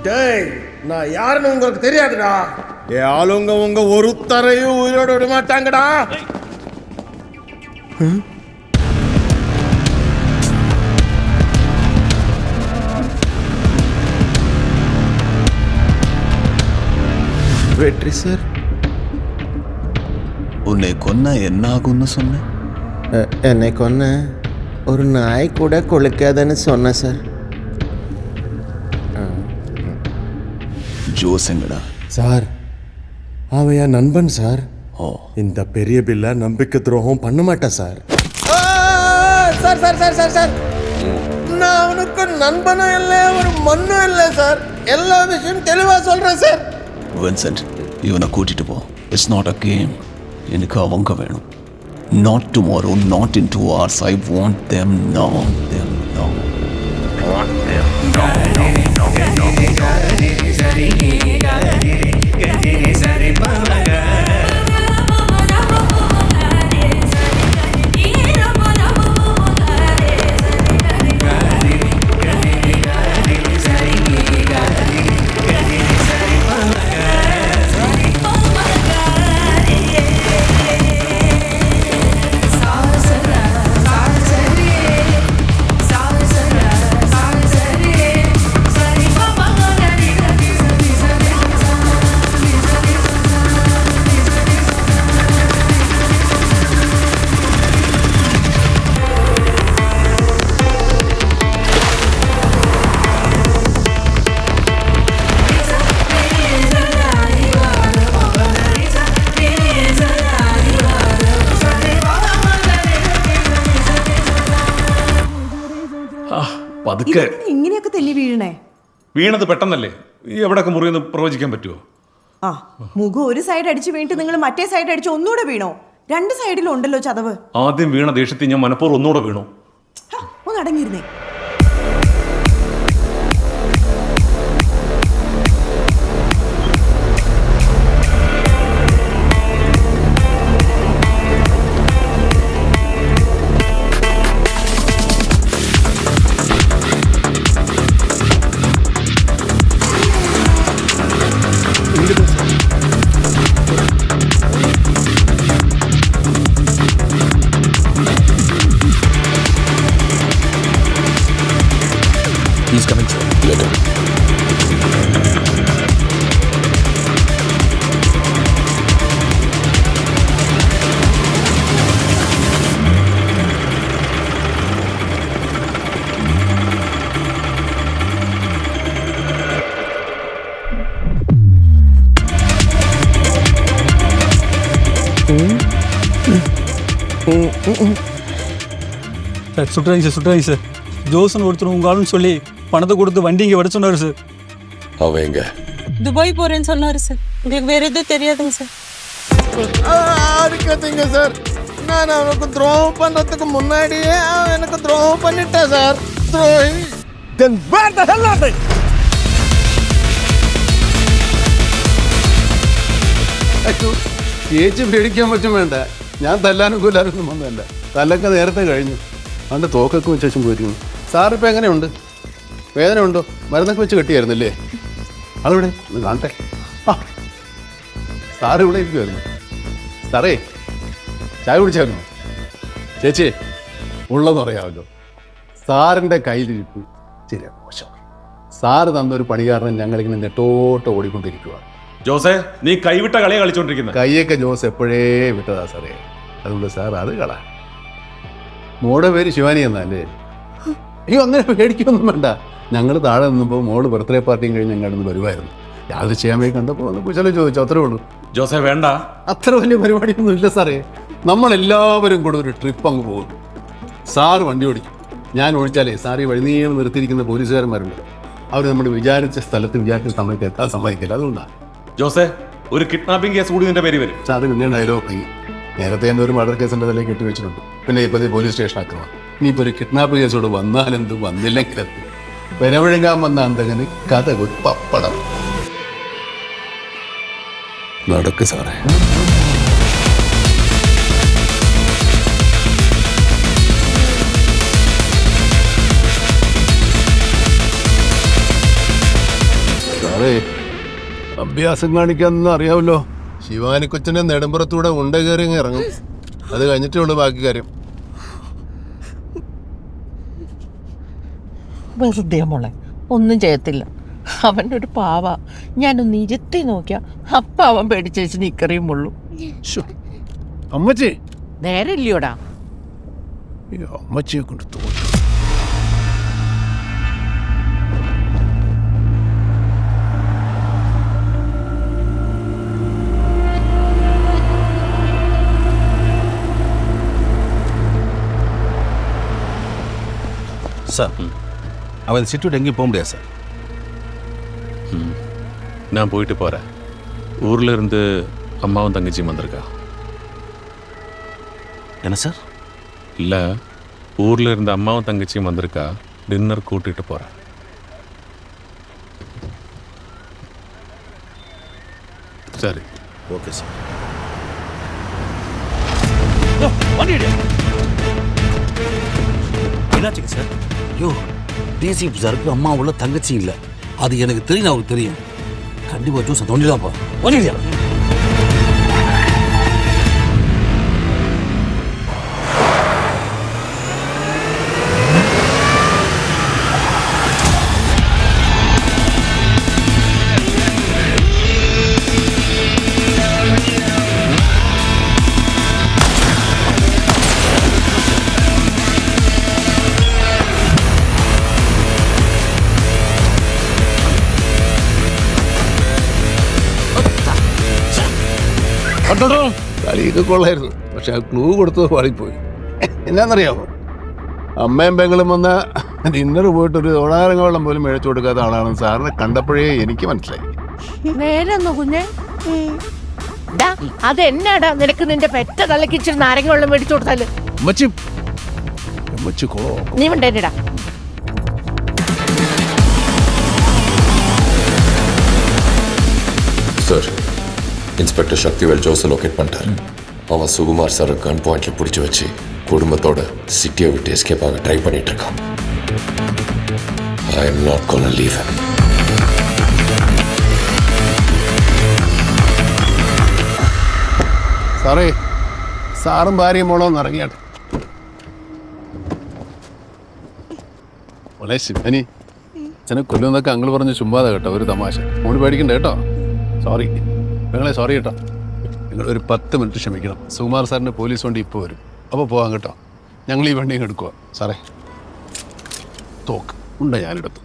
டேய், நான் யாருன்னு உங்களுக்கு தெரியாதுடா. என் ஆளுங்க உங்க ஒருத்தரையும் உயிரோட விட மாட்டாங்கடா. வெற்றி சார், உன்னை கொன்னா என்ன ஆகும்னு சொன்ன? என்னை கொன்ன ஒரு நாய் கூட கொலைக்காதன்னு சொன்னேன் சார். ஜோஸ் எங்கடா? சார், அவன் என் நண்பன் சார். ஓ, இந்த பெரிய பில்ல நம்பிக்கை துரோகம் பண்ண மாட்டேன் sir. Sir sir sir sir sir, நான் அவனுக்கு நண்பனும் இல்லை, ஒரு மண்ணும் இல்லை சார். எல்லா விஷயம் தெளிவாக சொல்கிறேன் சார். வின்சென்ட், இவனை கூட்டிட்டு போ. It's not a game. எனக்கு அவங்க வேணும். Not tomorrow, not in 2 hours. I want them now. ഇങ്ങനെയൊക്കെ തെല്ലി വീഴണേ? വീണത് പെട്ടെന്നല്ലേ, എവിടെയൊക്കെ മുറിയൊന്ന് പ്രവചിക്കാൻ പറ്റുമോ? ആ, മുഖം ഒരു സൈഡ് അടിച്ച് വീണിട്ട് നിങ്ങൾ മറ്റേ സൈഡ് അടിച്ച് ഒന്നുകൂടെ വീണോ? 2 സൈഡിലും ഉണ്ടല്ലോ ചതവ്. ആദ്യം വീണ ദേഷ്യത്തിൽ ഞാൻ മനഃപൂർവ്വം ഒന്നുകൂടെ വീണു. ഒന്ന് അടങ്ങിയിരുന്നേ. He's coming, sir. Let him. சுட்டுறாங்க சார். ஜோசன் ஒருத்தர் உங்க ஆளுன்னு சொல்லி பணத்தை கொடுத்து வண்டி இங்கே வர சொன்னார் சார். அவன் எங்க? துபாய் போறேன்னு சொன்னாரு சார். உங்களுக்கு வேற எதுவும் தெரியாதுங்க சார். அதுக்காதீங்க சார். நான் அவனுக்கு துரோகம் பண்றதுக்கு முன்னாடியே அவன் எனக்கு துரோகம் பண்ணிட்டேன் சார். துரோகி. Then where the hell are they? ചേച്ചി പേടിക്കാൻ പറ്റും വേണ്ട. ഞാൻ തല്ലാനും കൊല്ലാനൊന്നും വന്നതല്ല. തല്ലൊക്കെ നേരത്തെ കഴിഞ്ഞു. അവൻ്റെ തോക്കൊക്കെ വെച്ച് വെച്ചും പോയിരുന്നു. സാറിപ്പോൾ എങ്ങനെയുണ്ട്? വേദന ഉണ്ടോ? മരുന്നൊക്കെ വെച്ച് കെട്ടിയായിരുന്നില്ലേ? അതിവിടെ ഒന്ന് കാണട്ടെ. ആ, സാറ് ഇവിടെ ഇരിക്കുമായിരുന്നു. സാറേ, ചായ കുടിച്ചായിരുന്നോ? ചേച്ചി ഉള്ളതെന്ന് പറയാമല്ലോ. സാറിൻ്റെ കയ്യിലിരിപ്പ് ശരിയാ മോശം. സാറ് തന്നൊരു പണികാരനെ ഞങ്ങളിങ്ങനെ നെട്ടോട്ട് ഓടിക്കൊണ്ടിരിക്കുക. ജോസേ, നീ കൈവിട്ട കളിയെ കളിച്ചോണ്ടിരിക്കുന്നത്. കൈയൊക്കെ ജോസ് എപ്പോഴേ വിട്ടതാ സാറേ. അതുകൊണ്ട് സാർ അത് കള. മോളുടെ പേര് ശിവാനി എന്നല്ലേ? അയ്യോ, അങ്ങനെ പേടിക്കൊന്നും വേണ്ട. ഞങ്ങൾ താഴെ നിന്നപ്പോൾ മോള് ബർത്ത്ഡേ പാർട്ടിയും കഴിഞ്ഞ് ഞങ്ങളുടെ വരുമായിരുന്നു. യാതൊരു ചെയ്യാൻ വേണ്ടി കണ്ടപ്പോൾ ഒന്ന് കുശലം ചോദിച്ചു, അത്രേ ഉള്ളൂ. ജോസേ വേണ്ട, അത്ര വലിയ പരിപാടിയൊന്നും ഇല്ല സാറേ. നമ്മളെല്ലാവരും കൂടെ ഒരു ട്രിപ്പ് അങ്ങ് പോകുന്നു. സാറ് വണ്ടി ഓടിക്കും, ഞാൻ ഒഴിച്ചാലേ സാറ് ഈ വഴിനീളം നിർത്തിയിരിക്കുന്ന പോലീസുകാരന്മാരുണ്ട്. അവർ നമ്മൾ വിചാരിച്ച സ്ഥലത്ത് വിചാരിച്ച സമയത്ത് എത്താൻ സമ്മതിക്കില്ല. അതുകൊണ്ടാണ്. ജോസേ, ഒരു കിഡ്നാപ്പിംഗ് കേസ് കൂടി നിന്റെ പേര് വരും. സാറ് പിന്നെ ഡയലോഗ് കഴിഞ്ഞു. നേരത്തെ തന്നെ ഒരു മർഡർ കേസിൻ്റെ തലയിൽ കെട്ടിവെച്ചിട്ടുണ്ട്. പിന്നെ ഇപ്പോൾ പോലീസ് സ്റ്റേഷൻ ആക്കണം. ഇനിയിപ്പോൾ ഒരു കിഡ്നാപ്പ് കേസോട് വന്നാലെന്ത് വന്നില്ലെങ്കിലെന്ത്. വിരവിഴുങ്ങാൻ വന്ന അന്തകന് കഥ ഒരു പപ്പടം. നടക്ക് സാറേ. സാറേ അഭ്യാസം കാണിക്കാന്ന് അറിയാമല്ലോ. ശിവാനി കൊച്ചിന്റെ നെടുമ്പുറത്തൂടെ ഉണ്ട കയറി ഇറങ്ങും. അത് കഴിഞ്ഞിട്ടേ ഉള്ളൂ ബാക്കി കാര്യം. വെറുതെ മോളെ, ഒന്നും ചെയ്യത്തില്ല. അവൻ്റെ ഒരു പാവ. ഞാനൊന്ന് ഇരുത്തി നോക്കിയാ അപ്പ അവൻ പേടിച്ചേച്ച് നിക്കറിയുമുള്ളൂ. അമ്മച്ചി, നേരെ ഇല്ലയോടാ? അമ്മച്ചിയെ കൊണ്ട് തോന്നി. சார் அவன் சிட்டி விட்டு எங்கேயும் போக முடியாது சார். நான் போயிட்டு போகிறேன். ஊரில் இருந்து அம்மாவும் தங்கச்சியும் வந்திருக்கா. என்ன சார்? இல்லை, ஊரில் இருந்து அம்மாவும் தங்கச்சியும் வந்திருக்கா. டின்னர் கூட்டிகிட்டு போகிறேன். சரி, ஓகே சார். என்னாச்சுங்க சார்? ஐயோ, டிசி சாருக்கு அம்மா உள்ள தங்கச்சி இல்லை. அது எனக்கு தெரியும், அவருக்கு தெரியும். கண்டிப்பாக ஜூஸை தோண்டிடாப்பா. ஒன்றியா കളിയൊക്കെ കൊള്ളായിരുന്നു. പക്ഷെ ആ ക്ലൂ കൊടുത്തത് പാളിപ്പോയി. എന്നാന്നറിയാമോ, അമ്മയും പെങ്ങളും വന്ന ഡിന്നർ പോയിട്ട് ഒരു ഓണാരങ്ങ വെള്ളം പോലും മേടിച്ചു കൊടുക്കാത്ത ആളാണെന്ന് സാറിനെ കണ്ടപ്പോഴേ എനിക്ക് മനസ്സിലായി. നേരെന്നോ കുഞ്ഞെ? അതെന്നാടാ നിനക്ക് നിന്റെ പെറ്റ തലക്കിച്ചിട്ട് നാരങ്ങ വെള്ളം മേടിച്ചു കൊടുത്താല്? അമ്മച്ചി കൊളോ. നീ വേണ്ടേടാ. சார், இன்ஸ்பெக்டர் சக்திவேல் ஜோஸை லொக்கேட் பண்ணிட்டார். அவன் சுகுமார் சாரை கன் பாயிண்ட்ல பிடிச்சி வச்சு குடும்பத்தோட சிட்டியை விட்டு எஸ்கேப் ஆக ட்ரை பண்ணிட்டு இருக்கான். I am not gonna leave him. സാറേ, സാറും ഭാര്യയും മോളോ ഒന്ന് ഇറങ്ങിയാട്ടെ. മോളെ ശിവനി, അച്ഛനെ കൊല്ലുന്നൊക്കെ അങ്കിൾ പറഞ്ഞ് ചുമ്മാതെ കേട്ടോ, ഒരു തമാശ. മോള് പേടിക്കണ്ട കേട്ടോ. സോറി നിങ്ങളെ, സോറി കേട്ടോ. നിങ്ങൾ ഒരു 10 മിനിറ്റ് ക്ഷമിക്കണം. സുകുമാർ സാറിൻ്റെ പോലീസ് വണ്ടി ഇപ്പോൾ വരും. അപ്പോൾ പോകാം കേട്ടോ. ഞങ്ങൾ ഈ വണ്ടി എടുക്കുക. സാറേ, തോക്ക് ഉണ്ട് ഞാനെടുത്തു.